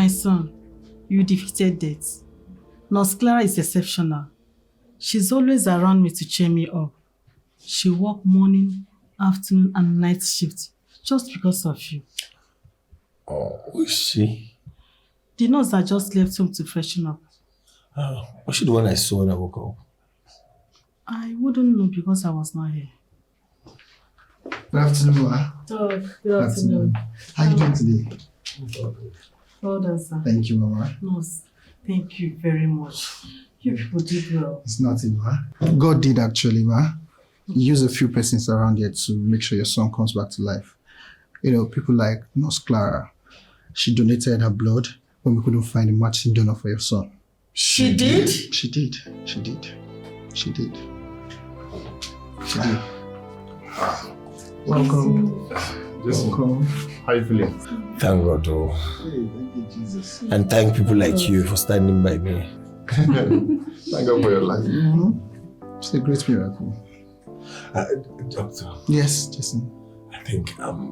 My son, you defeated death. Nurse Clara is exceptional. She's always around me to cheer me up. She works morning, afternoon, and night shift just because of you. Oh, who is she? The nurse that just left home to freshen up. Oh, was she the one I saw when I woke up? I wouldn't know because I was not here. Good afternoon, Ma. Oh, good afternoon. How are you doing today? Well done, sir. Thank you, Mama. Nurse, thank you very much. You people did well. It's nothing, Ma. God did actually, Ma. He used a few persons around here to make sure your son comes back to life. You know, people like Nurse Clara. She donated her blood when we couldn't find a matching donor for your son. She did? She did. She did. She did. She did. Welcome. Welcome. How are you feeling? Thank God, oh. Hey, thank you, Jesus. And thank people like you for standing by me. Thank God for your life. It's a great miracle. Doctor. Yes, Jason. I think I'm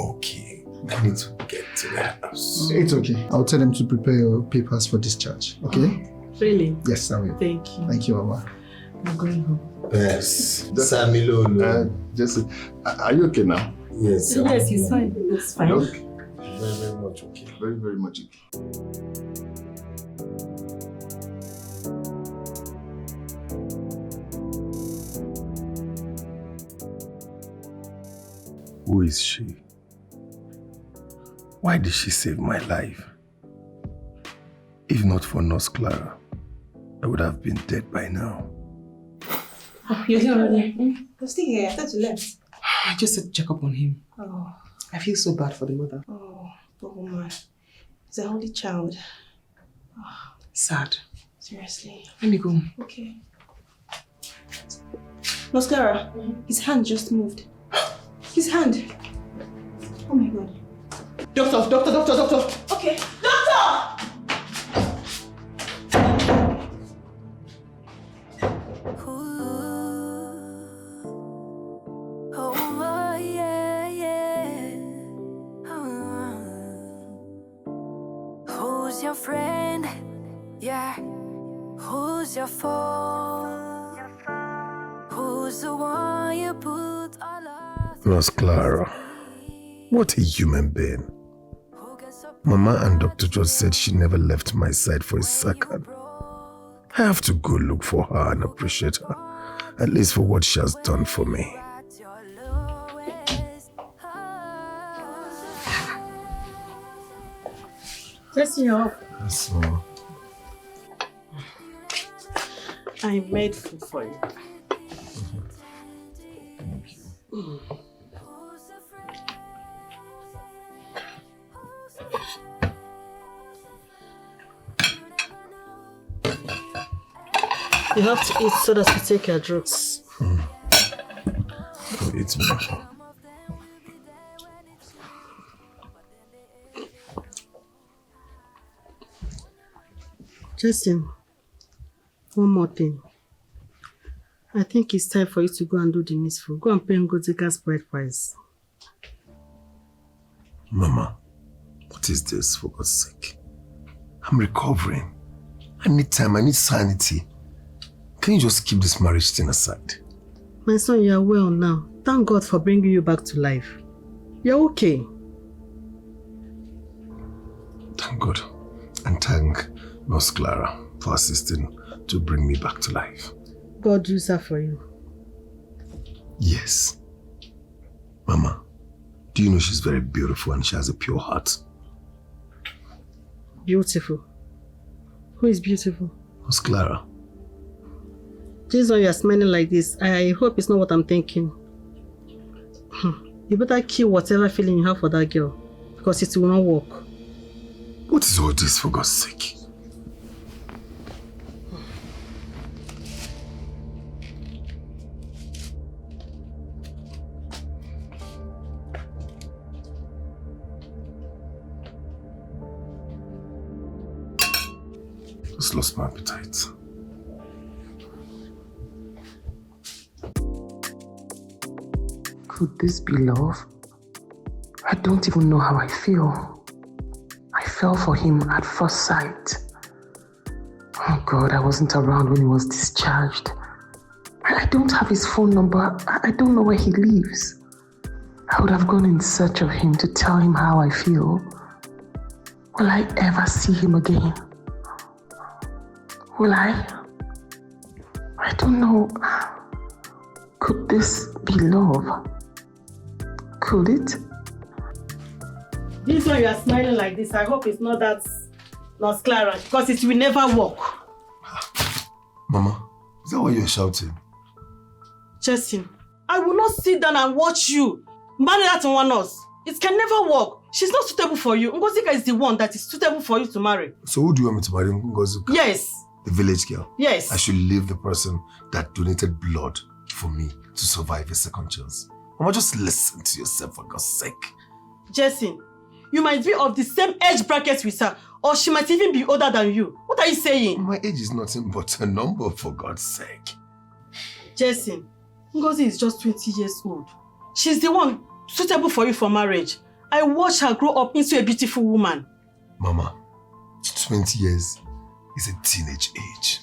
okay. I need to get to the house. It's okay. I'll tell them to prepare your papers for discharge, okay? Really? Yes, I will. Thank you. Thank you, Mama. I'm going home. Yes. Samilo. Jesse, are you okay now? Yes. Yes, he's fine. It's fine. Okay. Very, very much okay. Very, very much okay. Who is she? Why did she save my life? If not for Nurse Clara, I would have been dead by now. Oh, you're here already? I'm still here. I thought you left. I just said check up on him. Oh. I feel so bad for the mother. Oh, poor woman. He's an only child. Oh. Sad. Seriously. Let me go. Okay. Nurse Clara, his hand just moved. His hand. Oh my God. Doctor. Okay. Doctor! Who's your friend? Yeah. Who's your foe? Who's the one you put all of? Nurse Clara, what a human being. Mama and Dr. George said she never left my side for a second. I have to go look for her and appreciate her, at least for what she has done for me. Just your. Yes, Mama. I made food for you. Thank you. You have to eat so that you take your drugs. It's me. Justin, one more thing. I think it's time for you to go and do the needful. Go and pay Ngozika's bride price. Mama, what is this, for God's sake? I'm recovering. I need time, I need sanity. Can you just keep this marriage thing aside? My son, you are well now. Thank God for bringing you back to life. You're okay. Thank God. And thank Nurse Clara for assisting to bring me back to life. God use her for you. Yes. Mama, do you know she's very beautiful and she has a pure heart? Beautiful. Who is beautiful? Nurse Clara. Just when you are smiling like this, I hope it's not what I'm thinking. You better kill whatever feeling you have for that girl, because it will not work. What is all this, for God's sake? Just lost my appetite. Could this be love? I don't even know how I feel. I fell for him at first sight. Oh God, I wasn't around when he was discharged. I don't have his phone number. I don't know where he lives. I would have gone in search of him to tell him how I feel. Will I ever see him again? Will I? I don't know. Could this be love? Could it? This one you are smiling like this, I hope it's not that Nurse Clara, because it will never work. Mama, is that why you're shouting? Justin, I will not sit down and watch you marry that one else. It can never work. She's not suitable for you. Ngozika is the one that is suitable for you to marry. So who do you want me to marry, Ngozika? Yes. The village girl? Yes. I should leave the person that donated blood for me to survive a second chance. Mama, just listen to yourself for God's sake. Justin, you might be of the same age bracket with her, or she might even be older than you. What are you saying? My age is nothing but a number, for God's sake. Justin, Ngozi is just 20 years old. She's the one suitable for you for marriage. I watched her grow up into a beautiful woman. Mama, 20 years is a teenage age.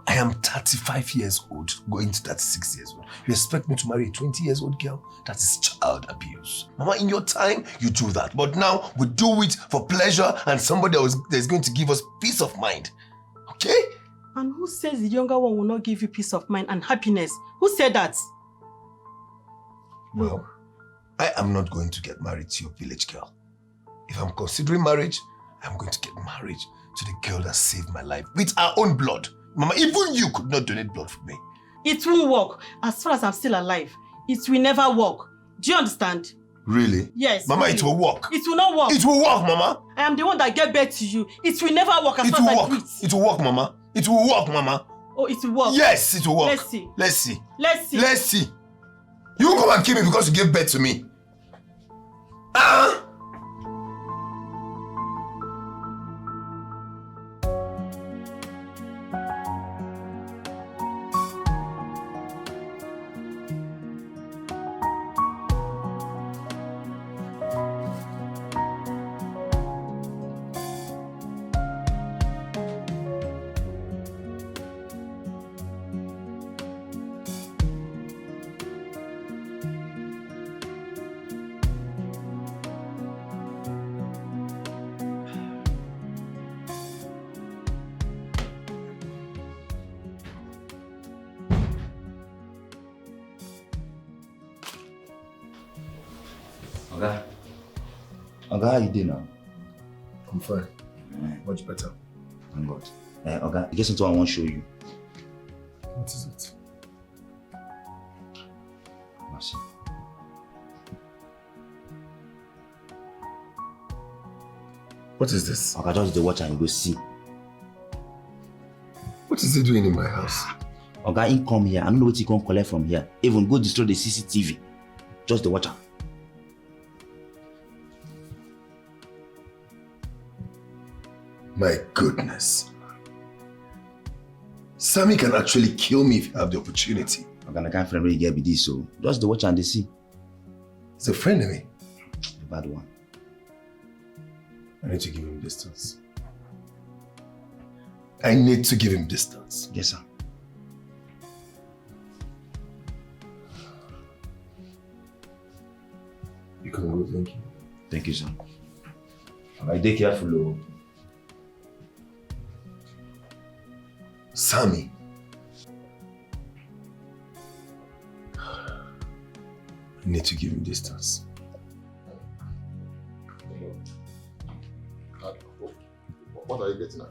I am 35 years old, going to 36 years old. You expect me to marry a 20 years old girl? That is child abuse. Mama, in your time, you do that. But now, we do it for pleasure and somebody else is going to give us peace of mind. Okay? And who says the younger one will not give you peace of mind and happiness? Who said that? Well, I am not going to get married to your village girl. If I'm considering marriage, I'm going to get married to the girl that saved my life with her own blood. Mama, even you could not donate blood for me. It won't work. As far as I'm still alive, it will never work. Do you understand? Really? Yes. Mama, really. it will work. It will not work. It will work, Mama. I am the one that gave birth to you. It will never work as It far as will I work. do it. It will work, Mama. It will work, Mama. Oh, it will work. Yes, it will work. Let's see. Let's see. Let's see. Let's see. You come and kill me because you gave birth to me. Oga, how you doing now? I'm fine. Much better. Thank God. Oga, guess what I want to show you. What is it? Mercy. What is this? Oga, just the watch and you go see. What is he doing in my house? Oga, he come here. I don't know what he can collect from here. Even go destroy the CCTV. Just the watch. My goodness. Sammy can actually kill me if you have the opportunity. Oga, I can't friend really get with this, so just the watch and the see. He's a friend of me. The bad one. I need to give him distance. I need to give him distance. Yes, sir. You can go, thank you. Thank you, sir. Oga, be careful, oh. Sammy. I need to give him distance. What are you getting at?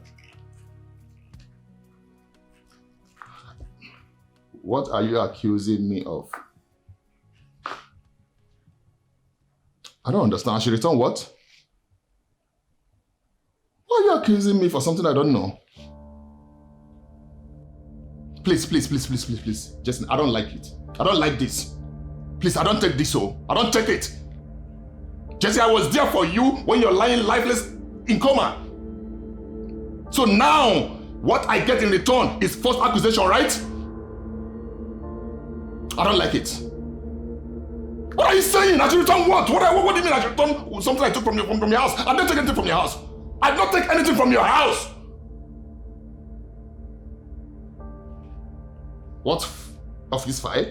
What are you accusing me of? I don't understand. I should return what? Why are you accusing me for something I don't know? Please. Jason, I don't like it. I don't like this. Please, I don't take this, I don't take it. Jesse, I was there for you when you're lying lifeless in coma. So now, what I get in return is false accusation, right? I don't like it. What are you saying? I should return what? What do you mean I should return something I took from your house? I didn't take anything from your house. I don't take anything from your house. What office file?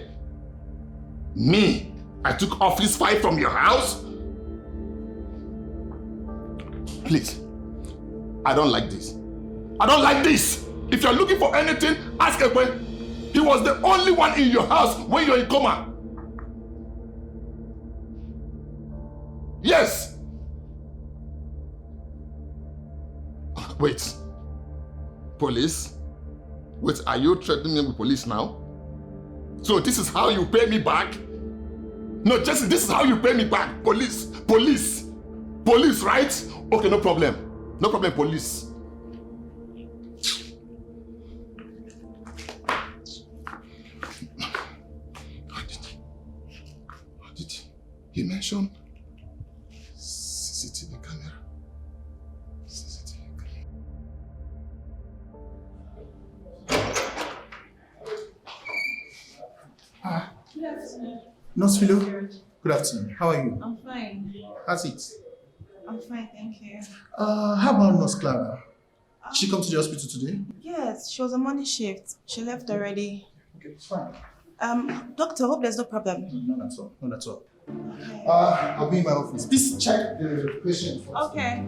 Me? I took office file from your house? Please. I don't like this. I don't like this. If you're looking for anything, ask Ekwe. He was the only one in your house when you're in coma. Yes. Wait. Police? Wait, are you threatening me with police now? So this is how you pay me back? No, Jesse, this is how you pay me back. Police, police, police, right? Okay, no problem. No problem, police. What did he mention? CCTV camera. CCTV camera. Good afternoon. Nurse Philo, good afternoon. How are you? I'm fine. How's it? I'm fine, thank you. How about Nurse Clara? She come to the hospital today? Yes, she was on morning shift. She left already. Okay, fine. Doctor, hope there's no problem. None at all. None at all. Okay. I'll be in my office. Please check the patient first. Okay.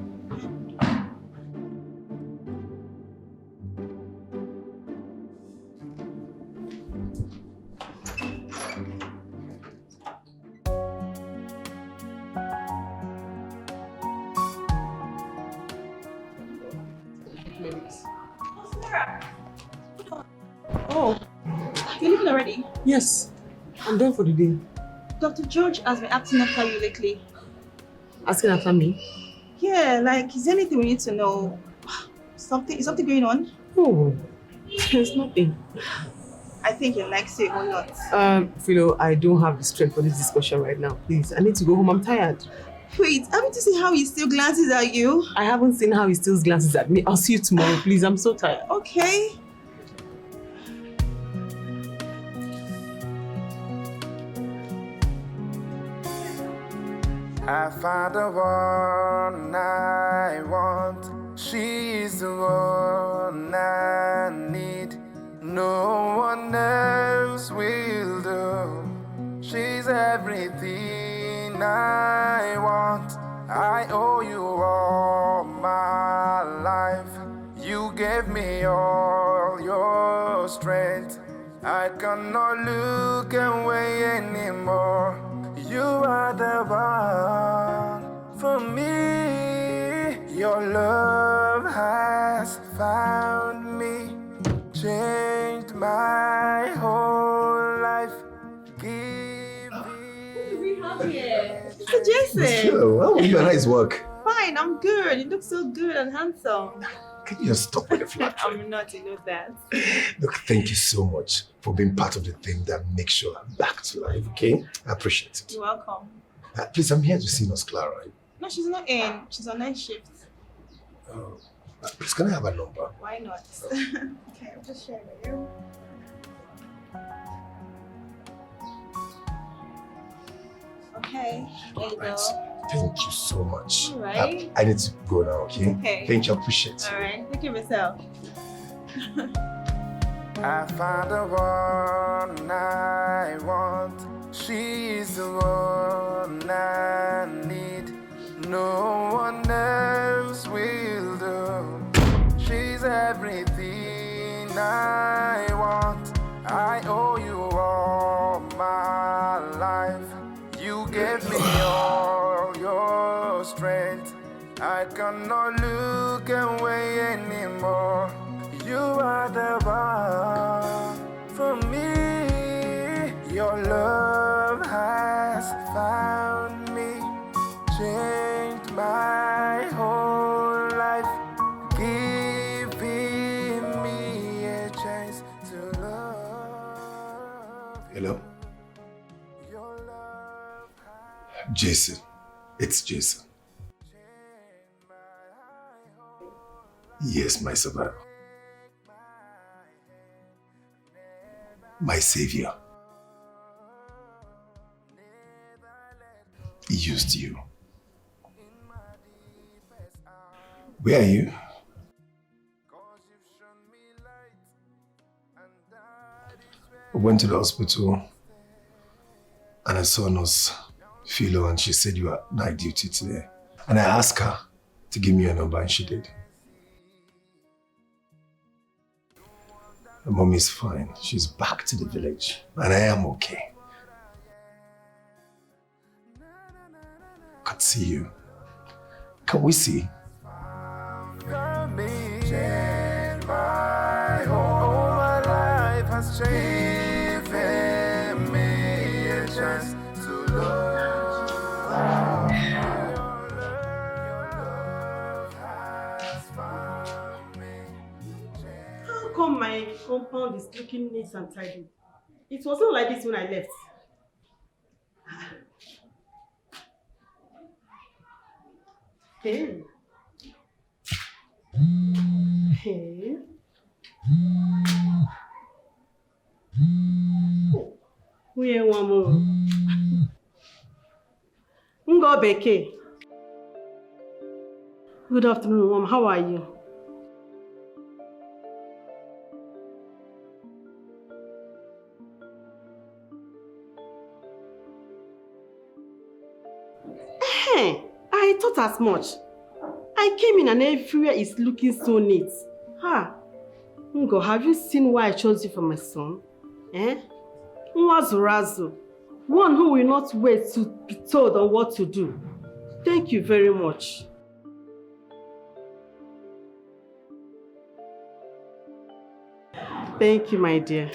Oh, you're leaving already? Yes, I'm done for the day. Dr. George has been acting after you lately. Asking after me? Yeah, like, is there anything we need to know? Is something going on? Oh, there's nothing. I think he likes you or not. Philo, I don't have the strength for this discussion right now. Please, I need to go home. I'm tired. Wait, haven't you seen how he still glances at you? I haven't seen how he still glances at me. I'll see you tomorrow, please. I'm so tired. Okay. I found the one I want. She's the one I need. No one else will do. She's everything I want. I owe you all my life. You gave me all your strength. I cannot look away anymore. You are the one for me. Your love has found me, changed my whole life. Mr. Jason. Hello, how are you and how's work? Fine, I'm good. You look so good and handsome. Can you just stop with the flattery? I'm not, you know that. Look, thank you so much for being part of the thing that makes sure I'm back to life, okay? I appreciate it. You're welcome. Please, I'm here to see Nurse Clara. No, she's not in. She's on night shift. Please, can I have a number? Why not? Okay, I'm just sharing with you. Okay, there you go. Thank you so much. All right. I need to go now, okay? Okay. Thank you, I appreciate it. All right, take care of yourself. I found the one I want. She's the one I need. No one else will do. She's everything I want. I owe you all my life. You gave me all your strength. I cannot look away anymore. You are the one for me. Your love has found me, changed my whole life, giving me a chance to love. Hello? Jason. It's Jason. Yes, my survivor. My savior. He used you. Where are you? I went to the hospital and I saw Nurse Philo and she said you are night duty today. And I asked her to give me your number and she did. My mom is fine. She's back to the village and I am okay. I could see you. Can we see? My whole life has changed me a chance to love. Your love has found me. How come my compound is looking neat and tidy? It wasn't like this when I left. Hey. Hey. Where one more? Ngo Beke. Good afternoon, Mom. How are you? Hey, I thought as much. I came in and everywhere is looking so neat. Ha! Ngo, have you seen why I chose you for my son? Eh? Nwazurazu. One who will not wait to be told on what to do. Thank you very much. Thank you, my dear.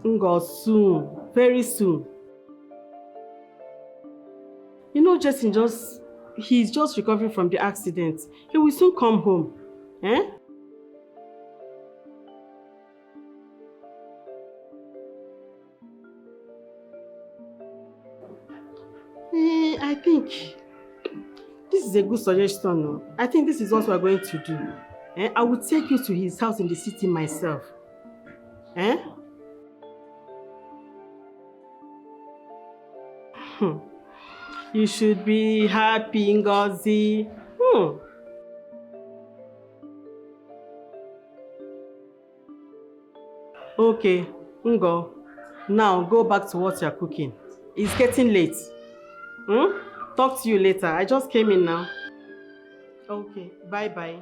Ngo, soon. Very soon. You know, he's just recovering from the accident. He will soon come home. Eh? I think this is a good suggestion. No? I think this is what we are going to do. I will take you to his house in the city myself. You should be happy, Ngozi. Okay, Ngo. Now go back to what you're cooking. It's getting late. Talk to you later. I just came in now. Okay, bye-bye.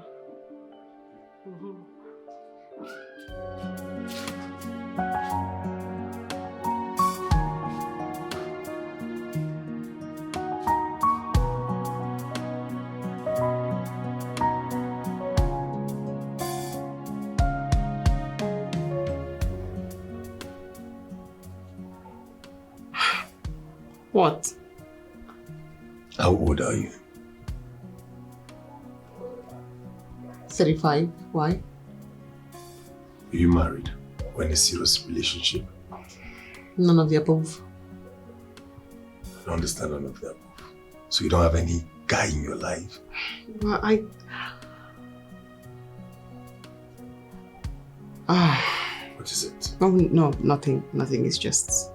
What? How old are you? 35. Why? Are you married or in a serious relationship? None of the above. I don't understand none of the above. So you don't have any guy in your life? Well, What is it? Oh, no, nothing. Nothing. It's just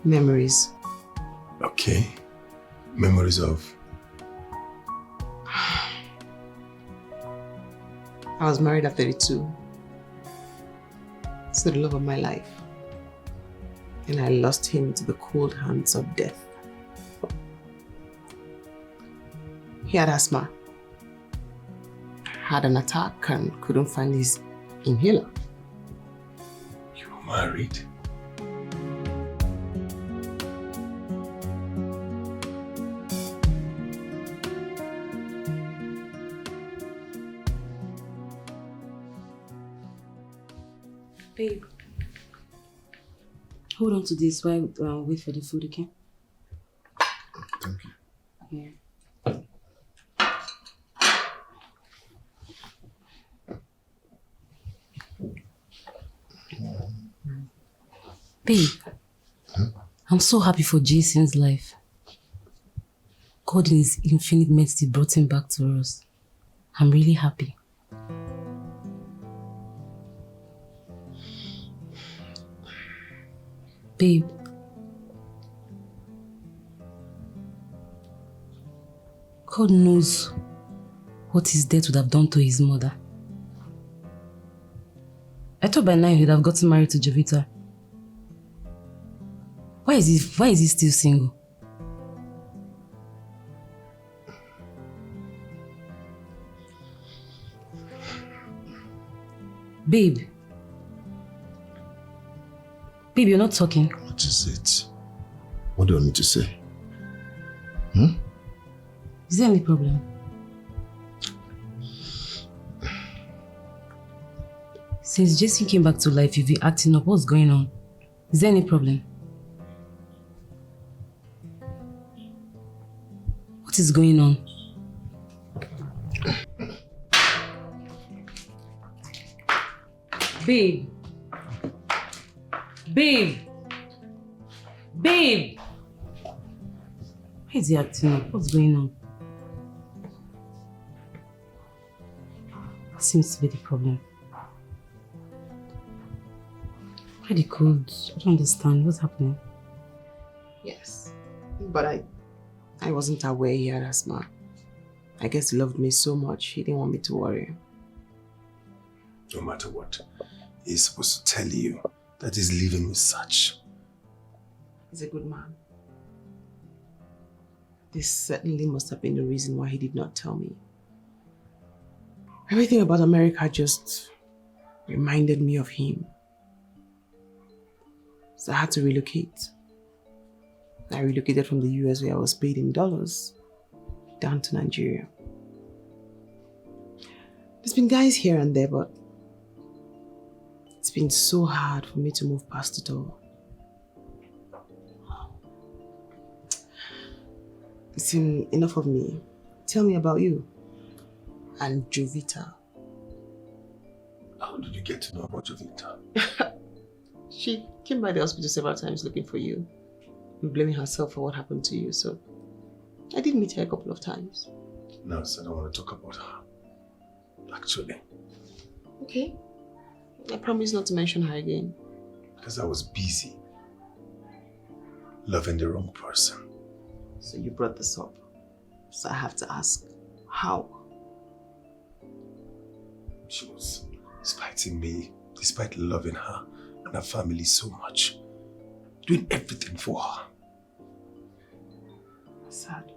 memories. Okay. Memories of? I was married at 32. To the love of my life. And I lost him to the cold hands of death. He had asthma. Had an attack and couldn't find his inhaler. You were married? Babe, hold on to this while I wait for the food, okay? Thank you. Yeah. Babe, I'm so happy for Jason's life. God in his infinite mercy brought him back to us. I'm really happy. Babe. God knows what his death would have done to his mother. I thought by now he'd have gotten married to Jovita. Why is he still single? Babe. Babe, you're not talking. What is it? What do I need to say? Is there any problem? Since Jason came back to life, you've been acting up. What's going on? Is there any problem? What is going on? Babe. Babe. Babe. Why is he acting up? What's going on? What seems to be the problem? Why the cold? I don't understand. What's happening? Yes, but I wasn't aware he had asthma. I guess he loved me so much, he didn't want me to worry. No matter what, he's supposed to tell you that he's leaving with such. He's a good man. This certainly must have been the reason why he did not tell me. Everything about America just reminded me of him. So I had to relocate. I relocated from the US where I was paid in dollars down to Nigeria. There's been guys here and there, but it's been so hard for me to move past it all. Listen, enough of me. Tell me about you and Jovita. How did you get to know about Jovita? She came by the hospital several times looking for you and blaming herself for what happened to you, so I did meet her a couple of times. No, so I don't want to talk about her. Actually. Okay. I promise not to mention her again. Because I was busy loving the wrong person. So you brought this up. So I have to ask, how? She was spiting me, despite loving her and her family so much. Doing everything for her. Sad.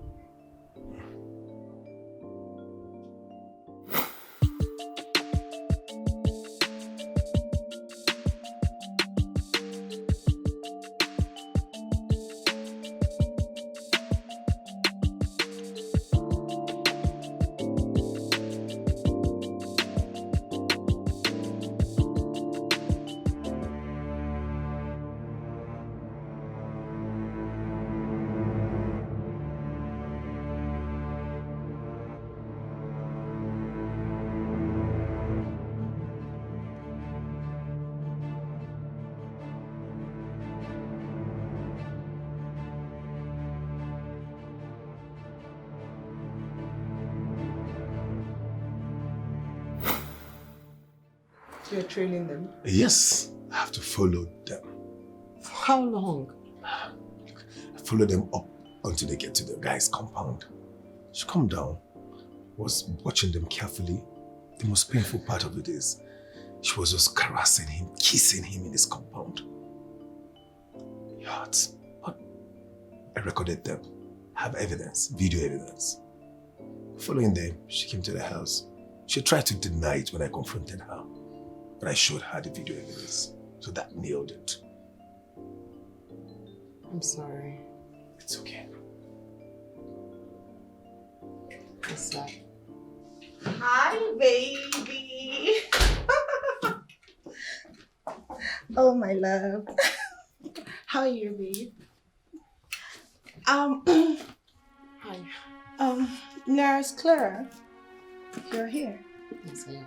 You're trailing them? Yes, I have to follow them. For how long? I follow them up until they get to the guy's compound. She come down, was watching them carefully. The most painful part of it is, she was just caressing him, kissing him in his compound. It hurts, but I recorded them. I have evidence, video evidence. Following them, she came to the house. She tried to deny it when I confronted her. But I showed her the video evidence, so that nailed it. I'm sorry. It's okay. It's sad. Hi, baby. Oh, my love. How are you, babe? Hi. Nurse Clara, you're here. Yes, I am.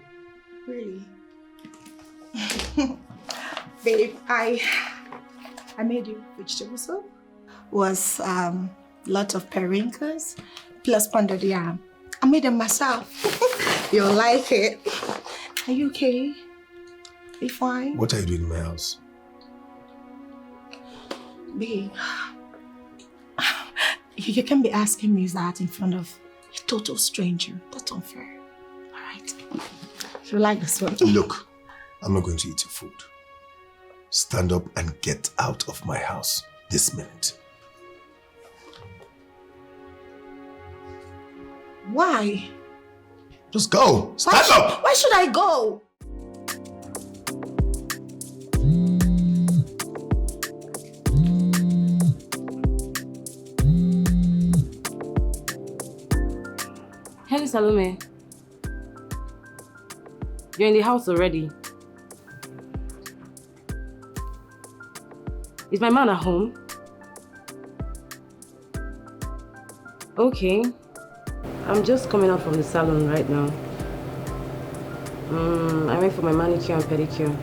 Really? Babe, I made you vegetable soup. Was lot of periwinkles plus pounded yam. I made them myself. You'll like it. Are you okay? Are you fine? What are you doing in my house? Babe, you can't be asking me that in front of a total stranger. That's unfair. All right. If you like this one. Look, I'm not going to eat your food. Stand up and get out of my house this minute. Why? Just go. Stand up. Why should I go? Hello, Salome. You're in the house already. Is my man at home? Okay. I'm just coming out from the salon right now. I went for my manicure and pedicure.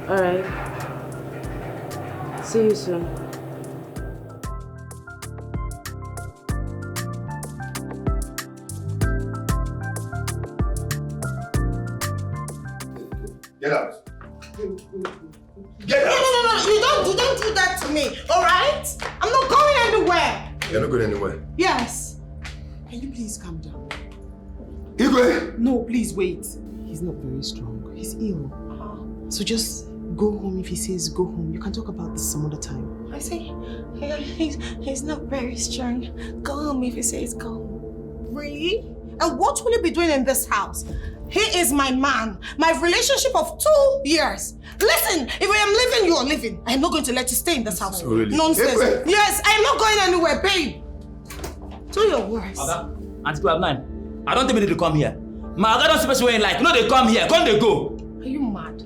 Alright. See you soon. Get out. Get out! No, you don't do that to me, alright? I'm not going anywhere. You're not going anywhere. Yes. Can you please calm down? Igwe! No, please wait. He's not very strong. He's ill. So just go home. If he says go home, you can talk about this some other time. I say, he's not very strong. Go home if he says go home. Really? And what will you be doing in this house? He is my man. My relationship of 2 years. Listen, if I am leaving, you are leaving. I am not going to let you stay in this house. So really? Nonsense. Hey, yes, I am not going anywhere, babe. Do your worst. Auntie Club9, I don't think we need to come here. My God don't special way in life. No, they come here. Come, they go. Are you mad?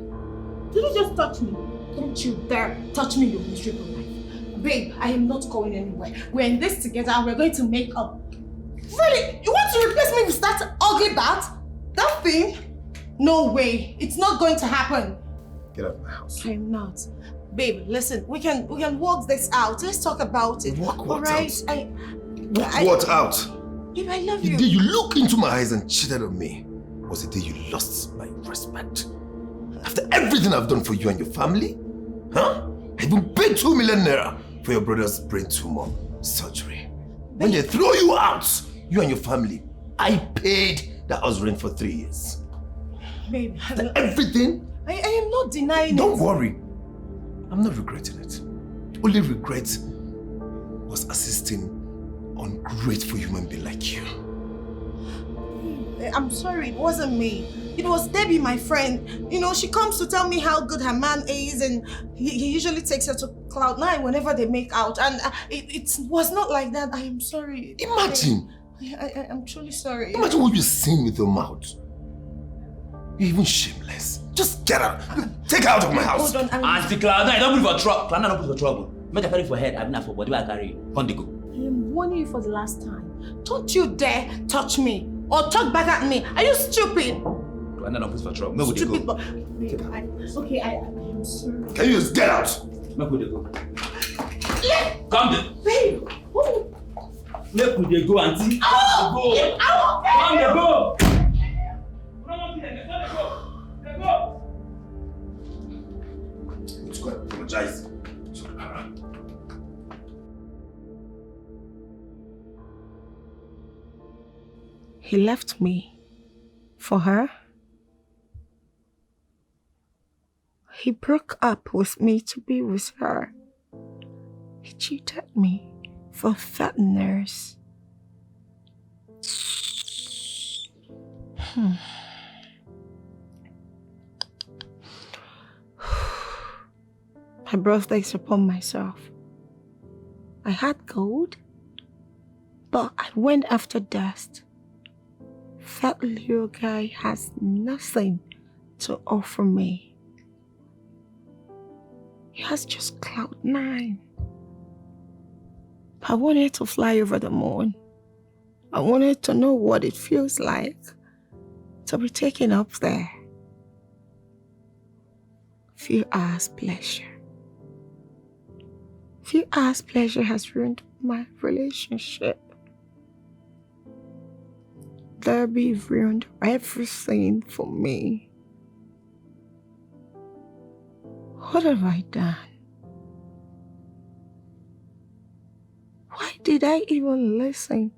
Did you just touch me? Don't you dare touch me, you miserable life. Babe, I am not going anywhere. We're in this together and we're going to make up. Really? You want to replace me with that ugly bat? That thing? No way. It's not going to happen. Get out of my house. I'm not. Babe, listen, we can work this out. Let's talk about it. Work what all right? out? What out? Babe, I love The you. day you looked into my eyes and cheated on me was the day you lost my respect. After everything I've done for you and your family, huh? I even paid 2 million naira for your brother's brain tumor surgery. When they throw you out, you and your family, I paid that house rent for 3 years. Babe, After everything, I am not denying it. don't worry. I'm not regretting it. Only regret was assisting ungrateful human being like you. I'm sorry, it wasn't me. It was Debbie, my friend. You know, she comes to tell me how good her man is, and he usually takes her to Cloud9 whenever they make out. And it was not like that. I am sorry. Imagine. I'm truly sorry. Imagine what you're saying with your mouth. You're even shameless. Just get out. Take her out of my house. Hold on. Auntie Club9, don't put for trouble. Club9 don't put for trouble. Make a carry for head. I've not for body. I carry. Come, they go. I am warning you for the last time. Don't you dare touch me or talk back at me. Are you stupid? Club9 don't put for trouble. Make Stupid, they go. but okay, I am sorry. Can you just get out? Make they go. Yeah. Come there. Babe. Oh. Make they go, auntie. Oh. Go. Oh. Come, they go. They go. Let's go and apologize. He left me for her. He broke up with me to be with her. He cheated me for fatness. I brought this upon myself. I had gold, but I went after dust. That little guy has nothing to offer me. He has just Cloud9. I wanted to fly over the moon. I wanted to know what it feels like to be taken up there. Few hours pleasure. Few hours pleasure has ruined my relationship. Debbie ruined everything for me. What have I done? did I even listen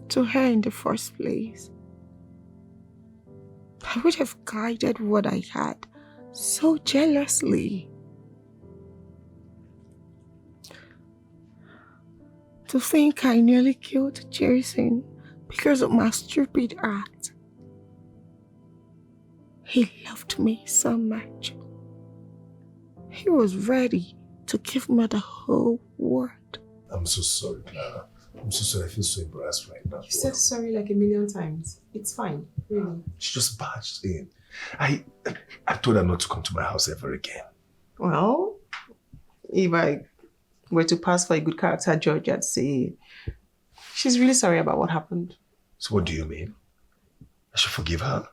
to her in the first place? I would have guided what I had so jealously. To think I nearly killed Jason because of my stupid act. He loved me so much. He was ready to give me the whole world. I'm so sorry, Clara. I'm so sorry. I feel so embarrassed right now. You said sorry like a million times. It's fine, really. She just barged in. I told her not to come to my house ever again. Well, if I were to pass for a good character judge, I'd say she's really sorry about what happened. So what do you mean? I should forgive her?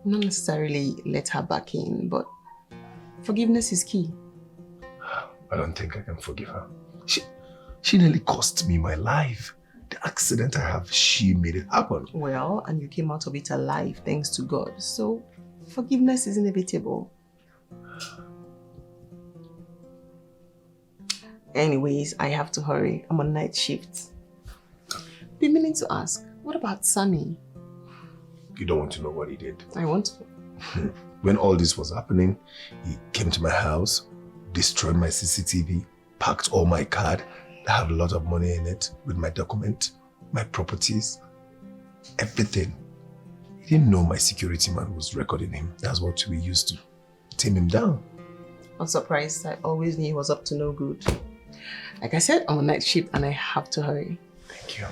Not necessarily let her back in, but forgiveness is key. I don't think I can forgive her. She nearly cost me my life. The accident I have, she made it happen. Well, and you came out of it alive, thanks to God. So, forgiveness is inevitable. Anyways, I have to hurry. I'm on night shift. Been meaning to ask, what about Sammy? You don't want to know what he did. I want to. When all this was happening, he came to my house, destroyed my CCTV, packed all my card. I have a lot of money in it with my document, my properties, everything. He didn't know my security man was recording him. That's what we used to tame him down. I'm surprised. I always knew he was up to no good. Like I said, I'm on night shift and I have to hurry. Thank you.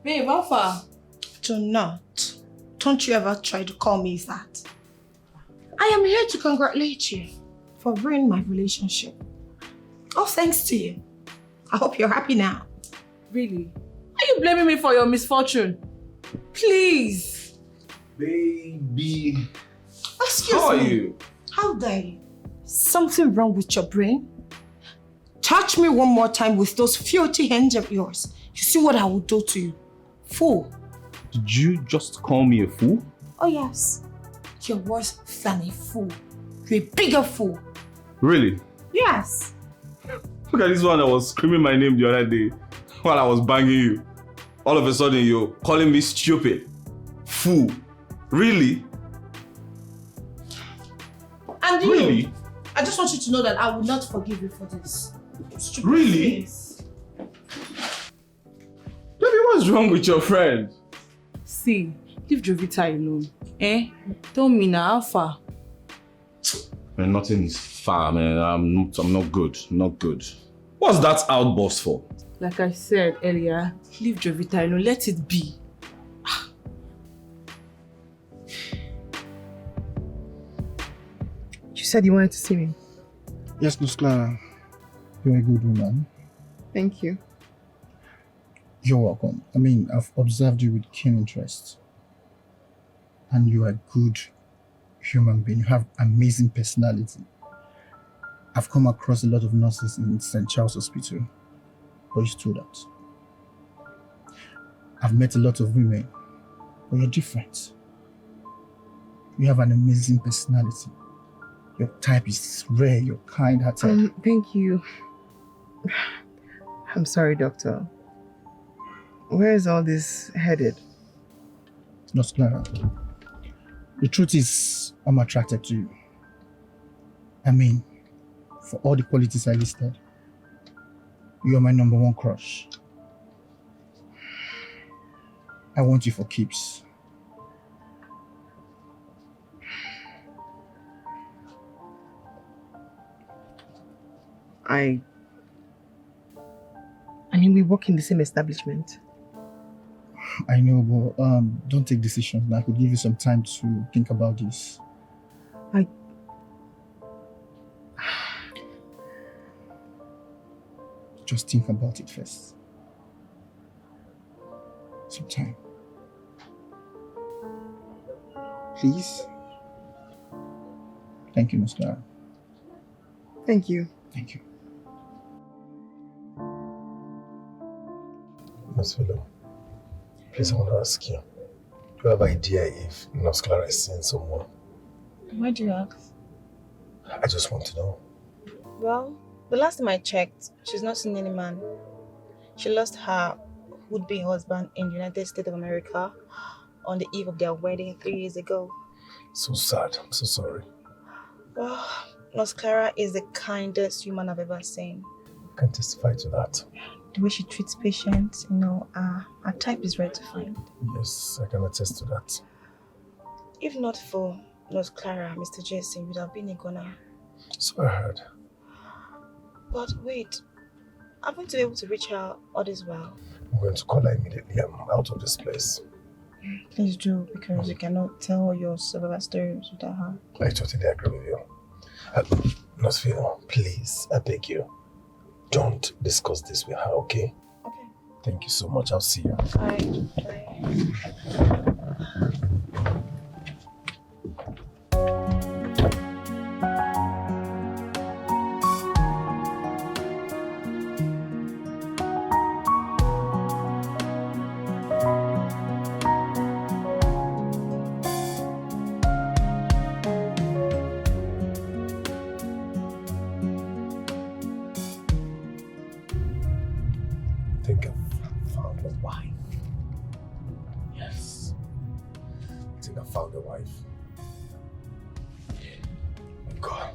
Babe, how far? Do not. Don't you ever try to call me that. I am here to congratulate you for ruining my relationship. All thanks to you. I hope you're happy now. Really? Are you blaming me for your misfortune? Please. Baby. Excuse How are me. you? How dare you? Something wrong with your brain? Touch me one more time with those filthy hands of yours. You see what I will do to you. Fool. Did you just call me a fool? Oh yes. You're worse than a fool. You're a bigger fool. Really? Yes. Look at this one that was screaming my name the other day while I was banging you. All of a sudden you're calling me stupid. Fool. Really? And you, Really? I just want you to know that I will not forgive you for this. Stupid Really? face. Baby, what's wrong with your friend? See, leave Jovita alone. Eh? Tell me now, how far? Man, nothing is far, man. I'm not good. Not good. What's that outburst for? Like I said earlier, leave Jovita alone. Let it be. You said you wanted to see me. Yes, Miss Clara. You're a good woman. Thank you. You're welcome. I mean, I've observed you with keen interest. And you are a good human being. You have amazing personality. I've come across a lot of nurses in St. Charles Hospital, but you stood out. I've met a lot of women, but you're different. You have an amazing personality. Your type is rare, you're kind-hearted. Thank you. I'm sorry, doctor. Where is all this headed? Nurse Clara, the truth is, I'm attracted to you. I mean, for all the qualities I listed, you are my #1 crush. I want you for keeps. I mean, we work in the same establishment. I know, but don't take decisions. I could give you some time to think about this. Just think about it first. Some time. Please? Thank you, Miss Clara. Thank you. Thank you. Miss Philo, please, I want to ask you. you have idea if Nurse Clara is seeing someone? Why do you ask? I just want to know. Well, the last time I checked, she's not seen any man. She lost her would-be husband in the United States of America on the eve of their wedding 3 years ago. So sad. I'm so sorry. Well, Nurse Clara is the kindest human I've ever seen. I can testify to that. The way she treats patients, her type is rare to find. Yes, I can attest to that. If not for Nurse Clara, Mr. Jason would have been a goner. So I heard. But wait, I haven't been able to reach her all this while. I'm going to call her immediately. I'm out of this place. Please do, because you cannot tell your survivor stories without her. I totally agree with you. Nurse Phil, please, I beg you, don't discuss this with her, okay? Okay. Thank you so much. I'll see you. Bye. I think I've found a wife. Yes. I think I found a wife. Oh God.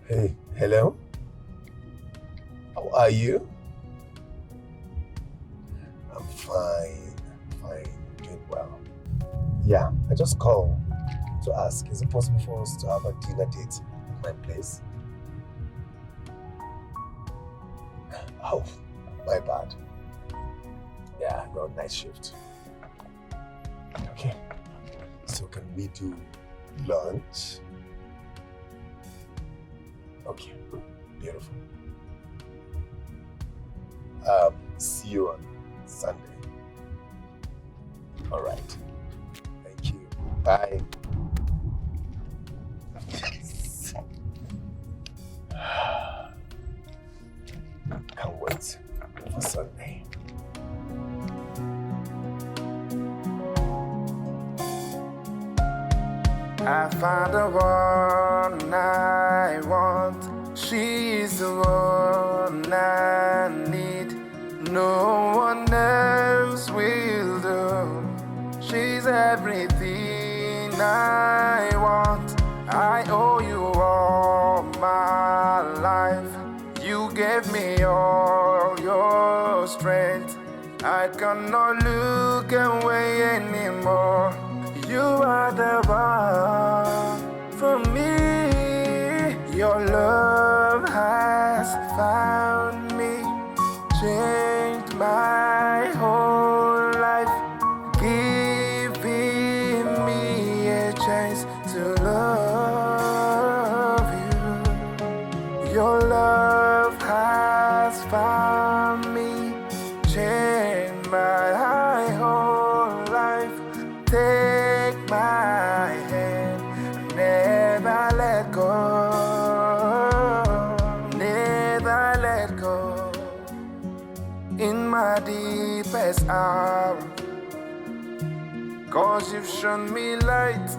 Hey, hello? How are you? I'm fine, doing well. Yeah, I just called to ask, is it possible for us to have a dinner date at my place? Oh, my bad. Yeah, you're on night shift. Okay, so can we do lunch? Okay, beautiful. See you on Sunday. All right. Thank you. Bye. Can't wait for Sunday. I found the one I want. She's the one I need. No one else will do. She's everything I want. I owe you all my life. You gave me all your strength. I cannot look away anymore. You are the one for me. Your love has found me, changed my whole life, giving me a chance to love you. Your love has found me, changed my whole life. Take my hand, never let go, never let go. In my deepest hour, 'cause you've shown me light,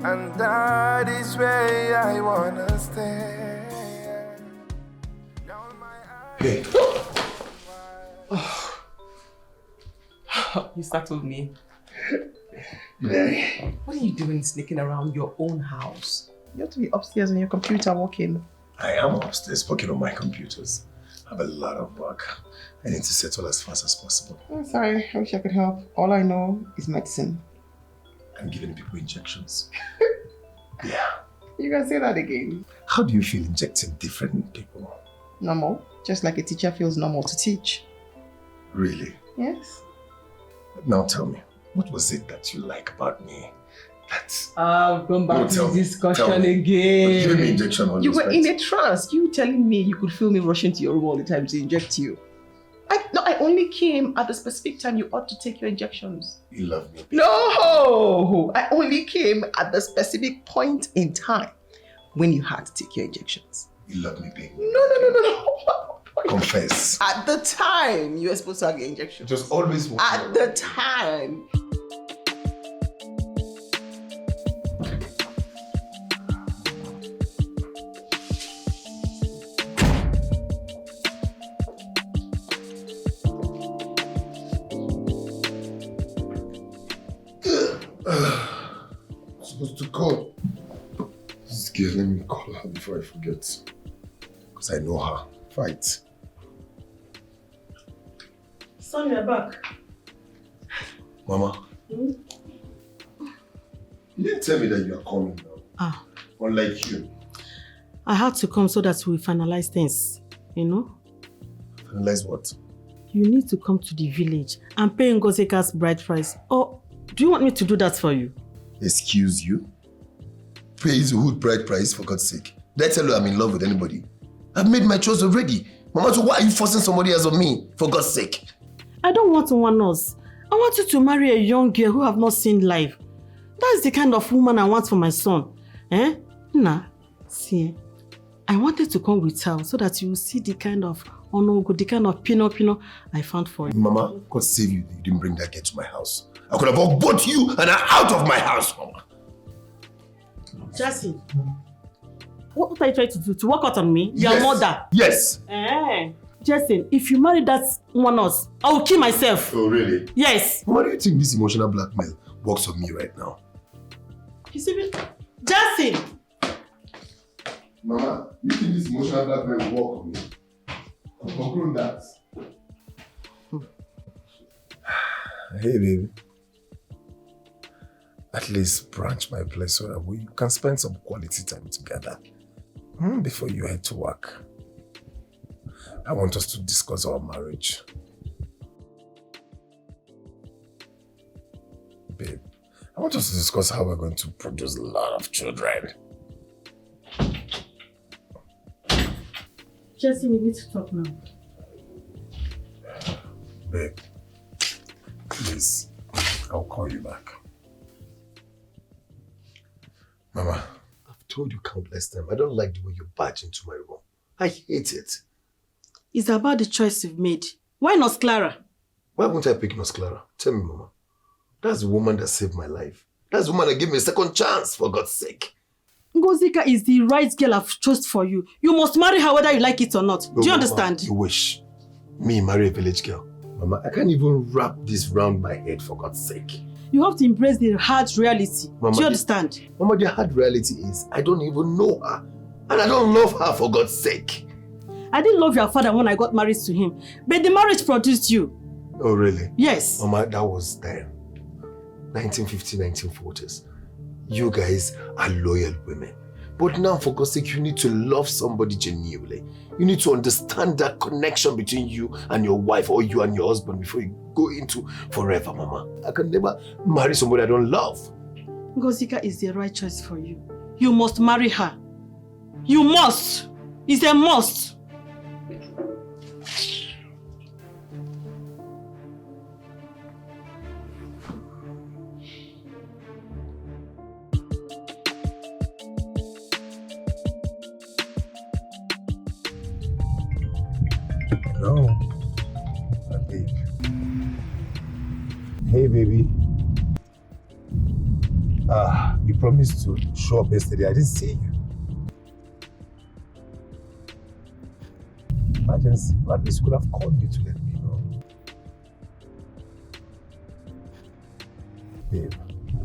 and that is where I wanna stay. Hey. You startled me. Mary. What are you doing sneaking around your own house? You have to be upstairs on your computer working. I am upstairs working on my computers. I have a lot of work. I need to settle as fast as possible. I'm sorry, I wish I could help. All I know is medicine. I'm giving people injections. Yeah. You can say that again. How do you feel injecting different people? Normal. Just like a teacher feels normal to teach. Really? Yes. Now tell me, what was it that you like about me? That's... I've gone back to tell this me, discussion tell me. again. You're giving me injection on You this, were right? in a trance. You telling me you could feel me rushing to your room all the time to inject you. I only came at the specific time you ought to take your injections. You love me. No! I only came at the specific point in time when you had to take your injections. You love me, baby. No. Come confess. At the time, you were supposed to have the injection. It was always one. At the time. Supposed to call. This girl, let me call her before I forget. Because I know her. Fight. Son, you're back. Mama. You didn't tell me that you are coming now. Ah. Unlike you. I had to come so that we finalize things, you know? Finalize what? You need to come to the village and pay Ngozika's bride price. Or do you want me to do that for you? Excuse you? Pay his hood bride price, for God's sake. Did I tell you I'm in love with anybody? I've made my choice already. Mama, so why are you forcing somebody else on me, for God's sake? I don't want someone else. I want you to marry a young girl who have not seen life. That's the kind of woman I want for my son. Eh? Nah, see, I wanted to come with her so that you will see the kind of onogo, the kind of pino I found for you. Mama, God save you, you didn't bring that girl to my house. I could have walked both you and her out of my house, Mama. Jassy, what are you trying to do? To walk out on me? Your mother? Yes. Jason, if you marry that one else, I will kill myself. Oh, really? Yes. Why do you think this emotional blackmail works on me right now? You see me? Jason! Mama, you think this emotional blackmail will work on me? I'll conclude that. Hey, baby. At least branch my place so that we can spend some quality time together before you head to work. I want us to discuss our marriage. Babe, I want us to discuss how we're going to produce a lot of children. Jesse, we need to talk now. Babe, please, I'll call you back. Mama, I've told you countless times, I don't like the way you barge into my room. I hate it. It's about the choice you've made. Why not Clara? Why won't I pick Nurse Clara? Tell me, Mama. That's the woman that saved my life. That's the woman that gave me a second chance, for God's sake. Ngozika is the right girl I've chosen for you. You must marry her whether you like it or not. Do you understand? You wish. Me marry a village girl. Mama, I can't even wrap this round my head, for God's sake. You have to embrace the hard reality. Mama, do you understand? Mama, the hard reality is I don't even know her. And I don't love her, for God's sake. I didn't love your father when I got married to him. But the marriage produced you. Oh, really? Yes. Mama, that was then. 1950s, 1940s. You guys are loyal women. But now, for God's sake, you need to love somebody genuinely. You need to understand that connection between you and your wife or you and your husband before you go into forever, Mama. I can never marry somebody I don't love. Ngozika is the right choice for you. You must marry her. You must. It's a must. No. Babe. Hey, baby. You promised to show up yesterday. I didn't see you. Emergency. At least you could have called me to let me know. Babe,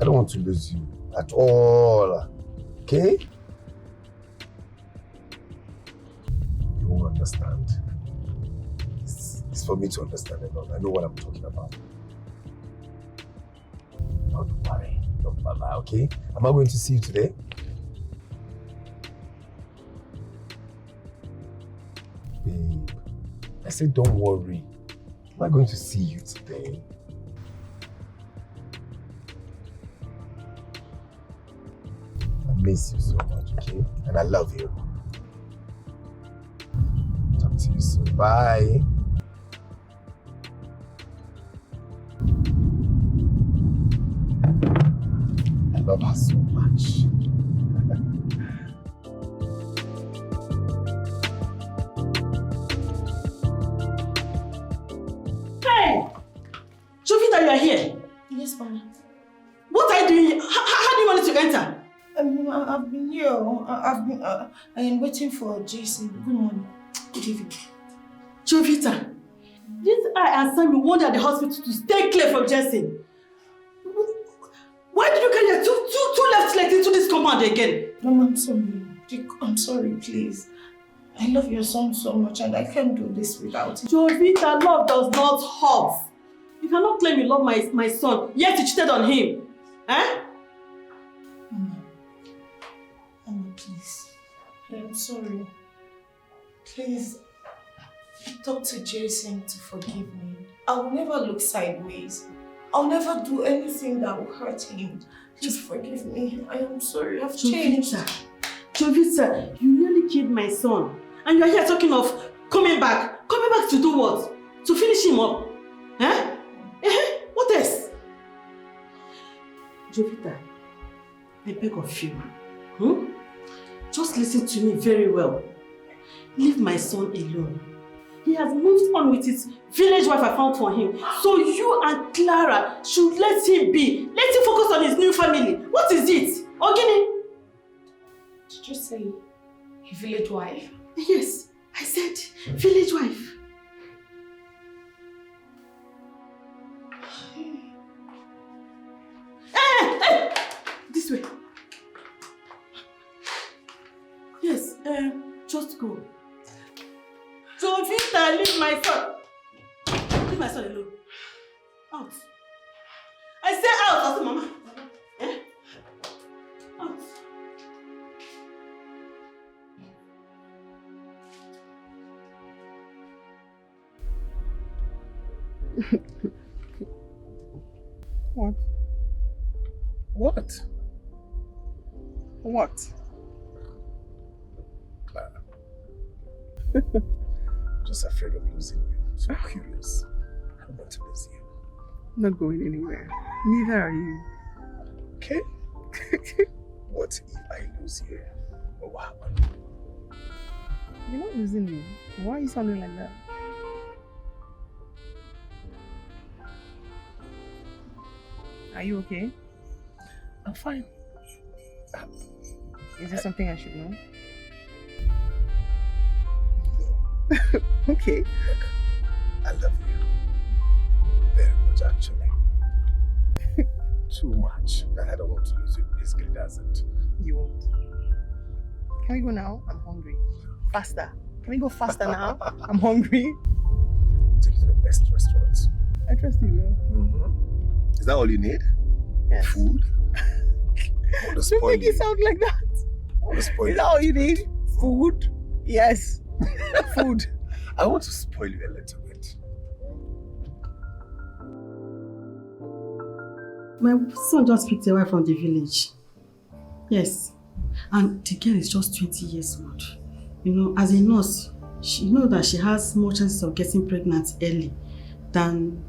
I don't want to lose you at all. Okay? You won't understand. It's for me to understand it. I know what I'm talking about. Don't worry. Don't bother, okay? Am I going to see you today? Babe, I said don't worry. Am I going to see you today? I miss you so much, okay? And I love you. Talk to you soon. Bye. I love her so much. Jovita, you are here. Yes, Mama. What are you doing here? How do you manage to enter? I've been here. I am waiting for Jason. Good morning. Good evening. Jovita, didn't I and Sammy wander at the hospital to stay clear from Jason? Why did you carry two left legs into this compound again? Mama, I'm sorry. I'm sorry, please. I love your son so much and I can't do this without him. Jovita, love does not hurt. You cannot claim you love my son, yet you cheated on him. Eh? Mama, please. I'm sorry. Please, talk to Jason to forgive me. I will never look sideways. I'll never do anything that will hurt him. Just forgive me. I am sorry. I've changed. Jovita, you nearly killed my son. And you are here talking of coming back. Coming back to do what? To finish him up? Eh? What else? Jovita, I beg of you. Just listen to me very well. Leave my son alone. He has moved on with his village wife I found for him. So you and Clara should let him be. Let him focus on his new family. What is it? Ogini? Did you say a village wife? Yes, I said village wife. Hey! This way. Yes, just go. Jovita, leave my son. Leave my son alone. Out. I say out, I say mama. Out. What? What? What? Clara. I'm just afraid of losing you. So curious. I want to lose you. I'm not going anywhere. Neither are you. Okay. What if I lose you? What happened? You're not losing me. Why are you sounding like that? Are you okay? I'm fine. Is there something I should know? Okay. Look, I love you. Very much, actually. Too much that I don't want to lose you. Basically, doesn't. You won't. Can we go now? I'm hungry. Faster. Can we go faster now? I'm hungry. Take you to the best restaurants. I trust you, girl. Is that all you need? Yes. Food? I want to Don't spoil make you. it sound like that. I want to spoil Is you. that all you need? Food? Yes. Food. I want to spoil you a little bit. My son just picked a wife from the village. Yes. And the girl is just 20 years old. You know, as a nurse, she knows that she has more chances of getting pregnant early than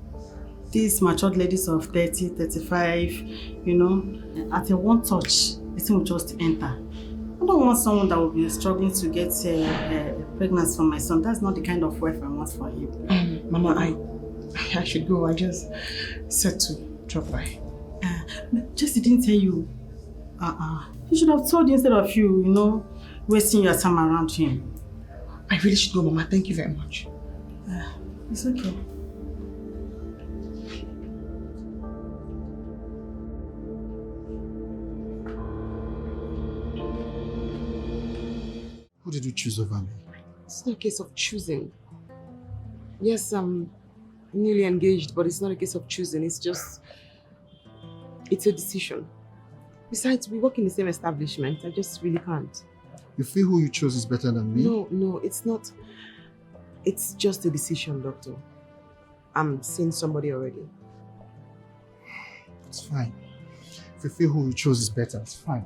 these matured ladies of 30, 35, you know. At a one touch, the thing will just enter. I don't want someone that will be struggling to get pregnant from my son. That's not the kind of wife I want for him. Mama, I should go. I just said to drop by. Jessie didn't tell you. He should have told you instead of you, you know, wasting your time around him. I really should go, Mama. Thank you very much. It's okay. Who did you choose over me? It's not a case of choosing. Yes, I'm newly engaged, but it's not a case of choosing. It's just... it's a decision. Besides, we work in the same establishment. I just really can't. You feel who you chose is better than me? No, it's not. It's just a decision, Doctor. I'm seeing somebody already. It's fine. If you feel who you chose is better, it's fine.